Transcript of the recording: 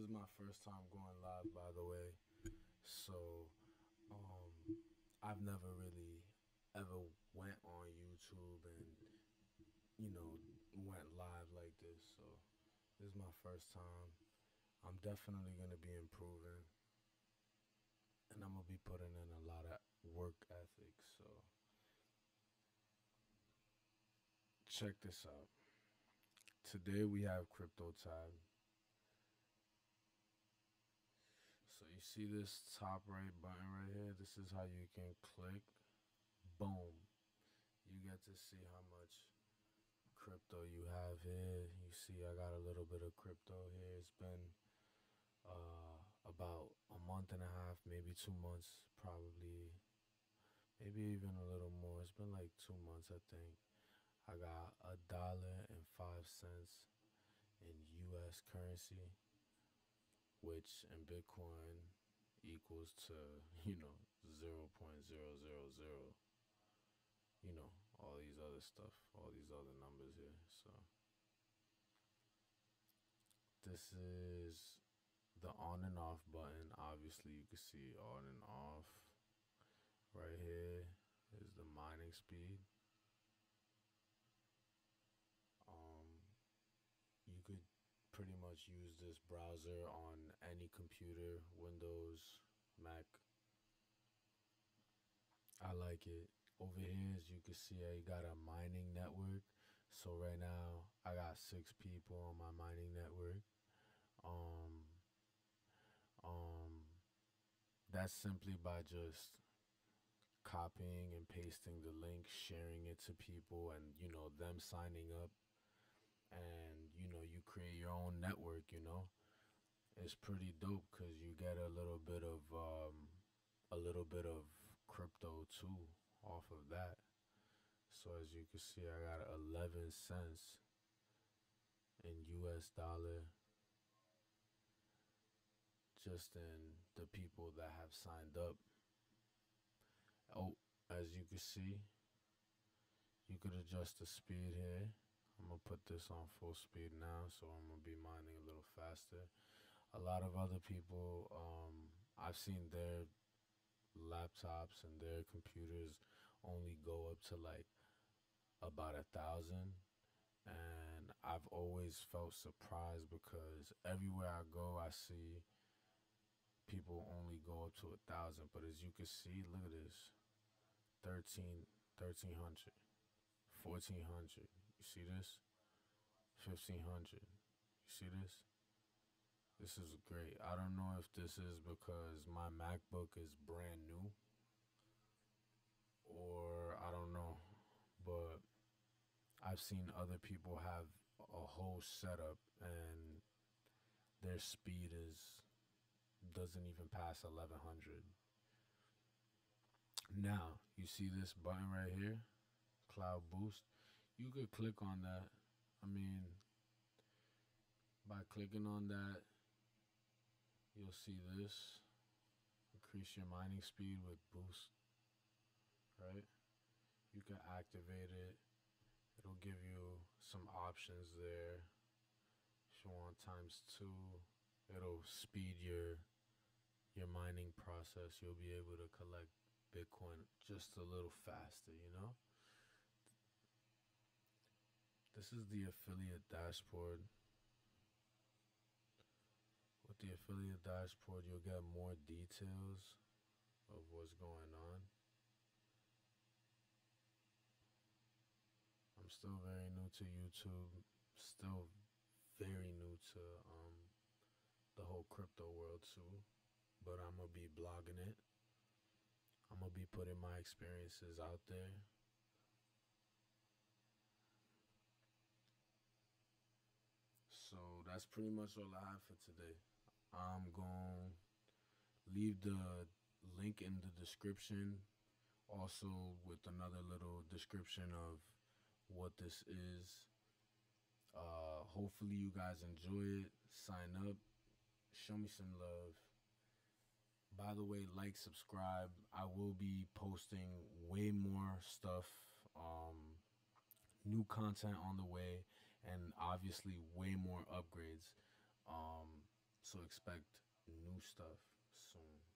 is my first time going live, by the way. So, um, I've never really ever went on YouTube and went live like this. So, this is my first time. I'm definitely gonna be improving, and I'm gonna be putting in a lot of work ethic. So, check this out. Today we have Crypto Tab. So you see this top right button right here? This is how you can click. Boom. You get to see how much crypto you have here. You see I got a little bit of crypto here. It's been about a month and a half, maybe 2 months, probably, maybe even a little more. It's been like 2 months, I think. I got $1.05 in US currency, which in Bitcoin equals to, 0.000, all these other stuff, all these other numbers here. So this is the on and off button. Obviously, you can see on and off. Right here is the mining speed. Um, you could pretty much use this browser on any computer, Windows, Mac. I like it. Over here, as you can see, I got a mining network. So right now, I got 6 people on my mining network. Um, um, that's simply by just copying and pasting the link, sharing it to people, and them signing up, and you create your own network. It's pretty dope because you get a little bit of crypto too off of that. So as you can see, I got 11 cents in US dollar just in the people that have signed up. Oh, as you can see, you could adjust the speed here. I'm gonna put this on full speed now, so I'm gonna be mining a little faster. A lot of other people, I've seen their laptops and their computers only go up to like about 1,000, and I've always felt surprised because everywhere I go, I see people only go up to 1,000. But as you can see, look at this: 13, 1,300, 1,400. You see this? 1,500. You see this? This is great. I don't know if this is because my MacBook is brand new or I don't know, but I've seen other people have a whole setup and their speed is doesn't even pass 1,100. Now, you see this button right here, Cloud Boost. You could click on that. I mean, by clicking on that, you'll see this. Increase your mining speed with boost, right? You can activate it. It'll give you some options there. If you want times 2, it'll speed your mining process. You'll be able to collect Bitcoin just a little faster. This is the affiliate dashboard. With the affiliate dashboard, you'll get more details of what's going on. I'm still very new to YouTube, still very new to the whole crypto world too, but I'm gonna be blogging it. I'm gonna be putting my experiences out there. So that's pretty much all I have for today. I'm gonna leave the link in the description, also with another little description of what this is. Hopefully you guys enjoy it. Sign up, show me some love. By the way, like, subscribe. I will be posting way more stuff, new content on the way, and obviously way more upgrades. Um, So expect new stuff soon.